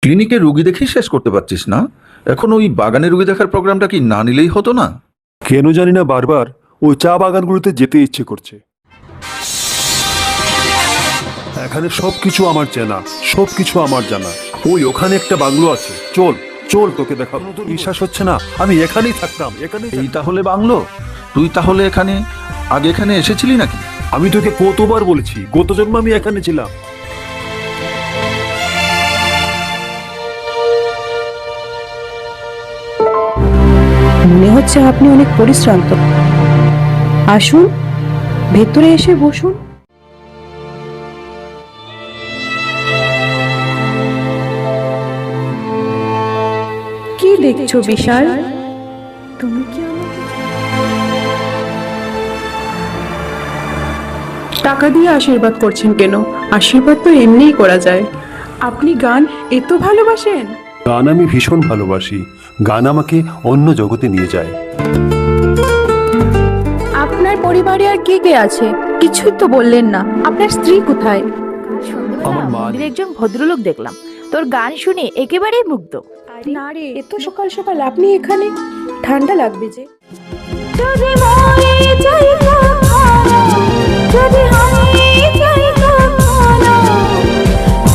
ক্লিনিকে রুগী দেখেই শেষ করতে পারছিস না? এখন ওই বাগানে রুগী দেখার প্রোগ্রামটা কি না নিলেই হতো না? কেন জানি না বারবার ওই চা বাগানগুলোতে যেতে ইচ্ছে করছে। এখানে সবকিছু আমার চেনা, সবকিছু আমার জানা। ওই ওখানে একটা বাংলো আছে, চল চল তোকে দেখাবো। তোর বিশ্বাস হচ্ছে না? আমি এখানেই থাকতাম, এখানেই। এই তাহলে বাংলো? তুই তাহলে আগে এখানে এসেছিলি নাকি? আমি তোকে কতবার বলেছি, গত জন্ম আমি এখানে ছিলাম। মনে হচ্ছে আপনি অনেক পরিশ্রান্ত। আসুন, ভেতরে এসে বসুন। কি দেখছো বিশাল? তুমি কি টাকা দিয়ে আশীর্বাদ করছেন কেন? আশীর্বাদ তো এমনিই করা যায়। আপনি গান এত ভালোবাসেন? গান আমি ভীষণ ভালোবাসি। গান আমাকে অন্য জগতে নিয়ে যায়। আপনার পরিবারে আর কে কে আছে? কিছুই তো বললেন না। আপনার স্ত্রী কোথায়? আমার মা মন্দিরে একজন ভদ্রলোক দেখলাম, তোর গান শুনে একেবারেই মুগ্ধ। না রে, এত সকাল সকাল আপনি এখানে? ঠান্ডা লাগবে যে। যদি মরে যাই কখনো, যদি হারিয়ে যাই কখনো,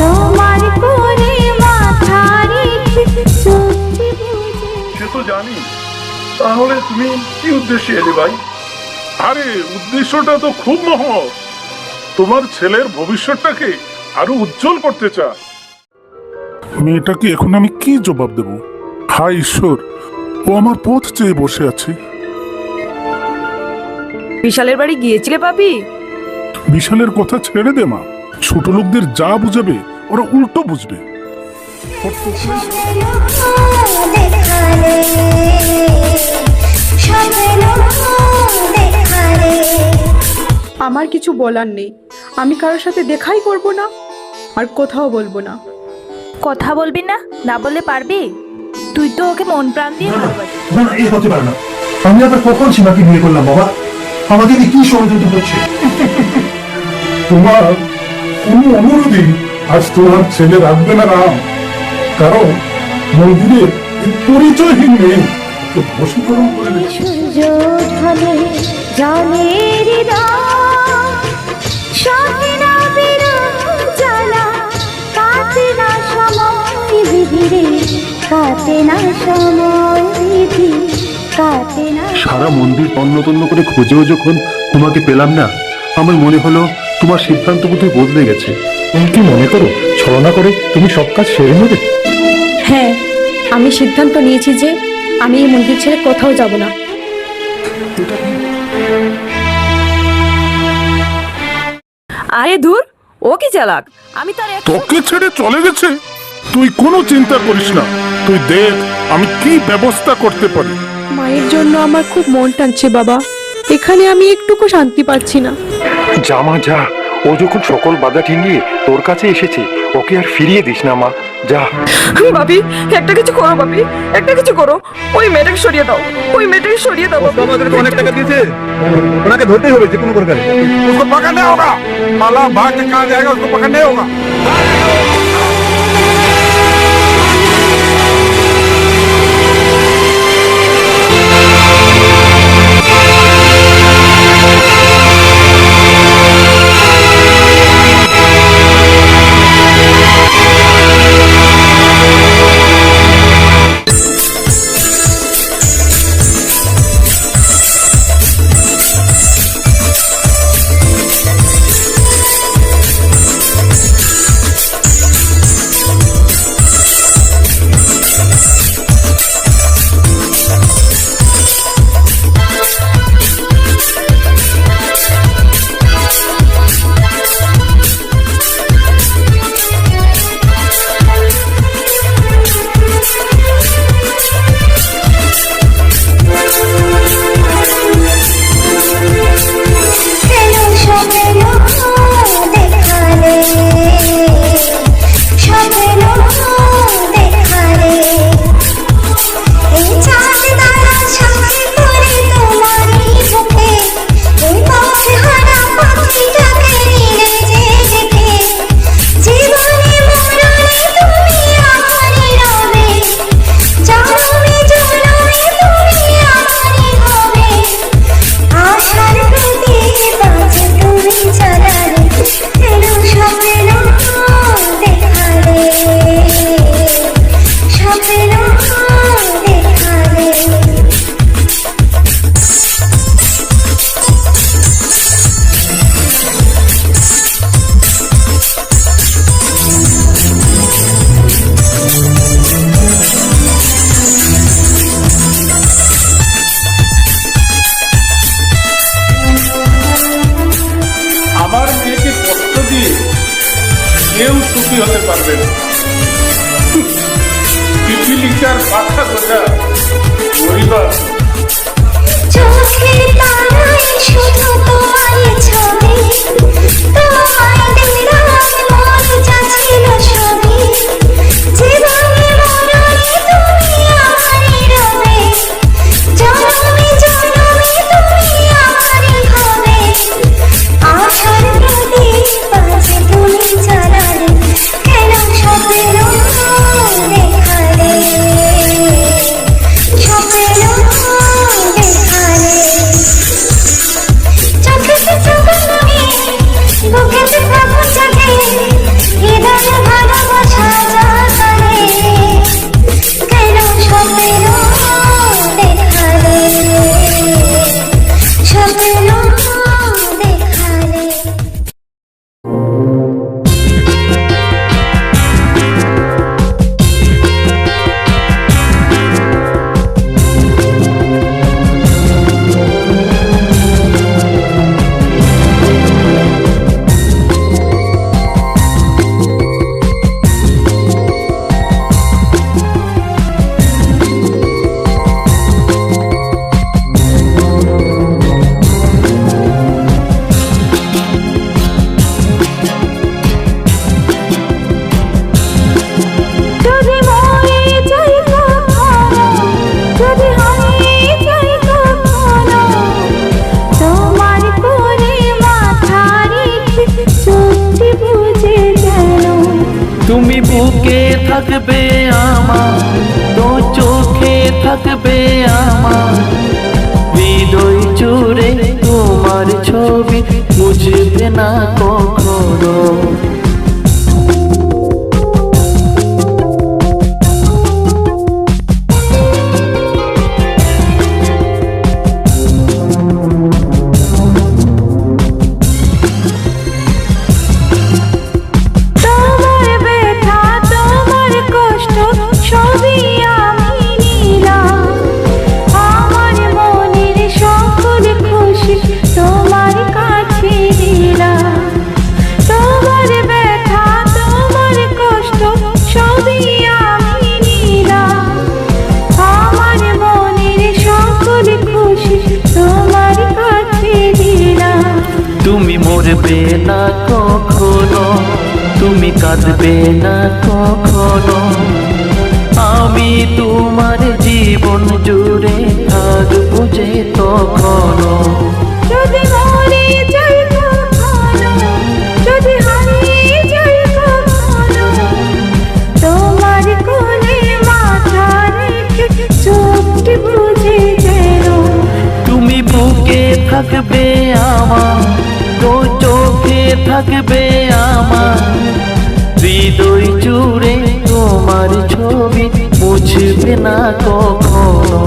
তোমার করে মাথা রেখে চলতে বুঝে। সে তো জানি। তাহলে তুমি কি উদ্দেশ্যে এলে ভাই? আরে উদ্দেশ্যটা তো খুব মহৎ। তোমার ছেলের ভবিষ্যৎটাকে আরো উজ্জ্বল করতে চা। মেয়েটাকে এখন আমি কি জবাব দেব? হায় ঈশ্বর, ও আমার পথ চেয়ে বসে আছে। বিশালের বাড়ি গিয়েছিলে পাপি? বিশালের কথা ছেড়ে দে মা। ছোট লোকদের যা বুঝাবে ওরা উল্টো বুঝবে। আমার কিছু বলার নেই। আমি কারোর সাথে দেখাই করব না, আর কোথাও বলবো না। কথা বলবি না? না বললে পারবি? তুই তো ওকে মন প্রাণ দিয়ে ভালোবাসিস। না না, এই হতে পারে না। আমি আবার কখন সীমাকে বিয়ে করলাম বাবা? আমাকে দিয়ে কি ষড়যন্ত্র হচ্ছে? তোমার কোনো অনুরোধই আজ তোমার ছেলে রাখবে না রাম। কারণ মন্দিরে পরিচয়হীন মেয়ে বশীকরণ করে দিচ্ছে। সূর্য ঢলে জলের দাগ, সহে না বিরহ জ্বালা, কাটে না সময় বিধিরে, কাটে না সময় বিধি, কাটে না। সারা মন্দির তন্ন তন্ন করে খুঁজেও যখন তোমাকে পেলাম না, আমার মনে হলো তোমার সিদ্ধান্ত বোধহয় বদলে গেছে। তুমি কি মনে করো ছলনা করে তুমি সব কাজ সেরে নেবে? হ্যাঁ, আমি সিদ্ধান্ত নিয়েছি যে আমি এই মন্দির ছেড়ে কোথাও যাব না। আরে দূর, ও কি চালাক! আমি তার তোকে ছেড়ে চলে গেছে? তুই কোনো চিন্তা করিস না। তুই দেখ আমি কি ব্যবস্থা করতে পারি। মায়ের জন্য আমার খুব মন টানছে বাবা। এখানে আমি একটুকু শান্তি পাচ্ছি না। জামা যা, ও যখন সকল বাধা ঠেঙিয়ে তোর কাছে এসেছে, ওকে আর ফিরিয়ে দিস না মা, যা। ভাবি, একটা কিছু করো ভাবি, একটা কিছু করো। ওই মেয়েটাকে সরিয়ে দাও, ওই মেয়েটাকে সরিয়ে দাও। আমাদেরকে অনেক টাকা দিয়েছে, ওনাকে ধরতেই হবে যে কোনো প্রকারে। उसको पकड़ने होगा, माला भाग के कहाँ जाएगा उसको पकड़ने होगा। পারবে না। চিঠি লিখার পাখা গোটা পরিবার চোখের তারায় শুধু তোমার ছবি, তোমায় দিলাম মন যা ছিল সবই, জীবনে মরণে তুমি আমারই রবে, জনমে জনমে তুমি আমারই হবে, আশার প্রদীপ বাজে তুমি জ্বালালে, কেন স্বপ্ন দেখালে, স্বপ্ন দেখালে, চোখেতে চোখ তুমি, বুকেতে প্রাণ জাগে, হৃদয়ে ভালোবাসা জাগালে, কেন স্বপ্ন দেখালে, স্বপ্ন দেখালে। যদি মরে যাই কখনো, যদি হারিয়ে যাই কখনো, তোমার কোলে মাথা রেখে চোখটি বুঝে যেন তুমি বুকে থাকবে আমার, তো চোখে থাকবে আমার, হৃদয় জুড়ে তোমার ছবি মুছবে না কখনো। তোমার ব্যথা তোমার কষ্ট সবই আমি নিলাম, আমার মনের সকল খুশি তোমার কাছে দিলাম, তোমার ব্যথা তোমার কষ্ট সবই আমি নিলাম, আমার মনের সকল খুশি তোমার কাছে দিলাম। তুমি মরবে না কখনো, তুমি কাঁদবে না কখনো, আমি তোমার জীবন জুড়ে থাকবো যে তখনো। যদি মরে যাই কখনো, যদি হারিয়ে যাই কখনো, তোমার কোলে মাথা রেখে চোখটি বুঝে যেন তুমি বুকে থাকবে আমার, তো চোখে থাকবে আমার, হৃদয় জুড়ে তোমার ছবি মুছবে না কখনো।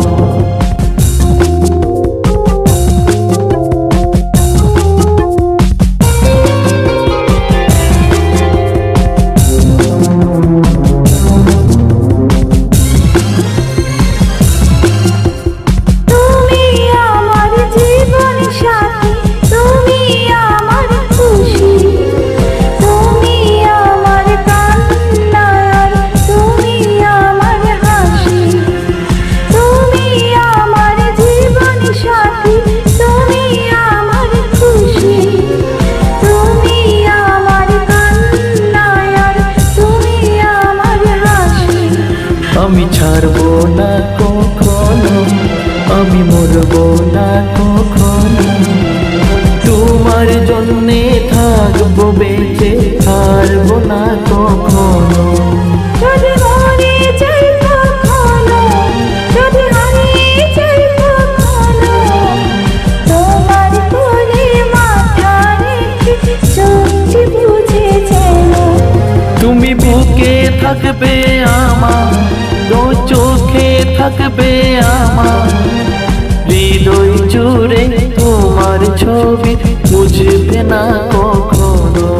তুমি আমার জীবন সাথী, তুমি আমার খুশি, তুমি আমার কান্না, তুমি আমার হাসি, তুমি আমার জীবন সাথী, তুমি আমার খুশি, তুমি আমার কান্না, তুমি আমার হাসি। আমি ছাড়বো না কখনো, আমি মরবো না কখনো, তোমার জন্যে থাকবো বেঁচে, হারবো না কখনো। যদি মরে যাই কখনো, যদি হারিয়ে যাই কখনো, তোমার কোলে মাথা রেখে চোখটি বুঝে যেন তুমি বুকে থাকবে আমার, তো চোখে থাকবে আমার, হৃদয় জুড়ে তোমার ছবি মুছবে না কখনো।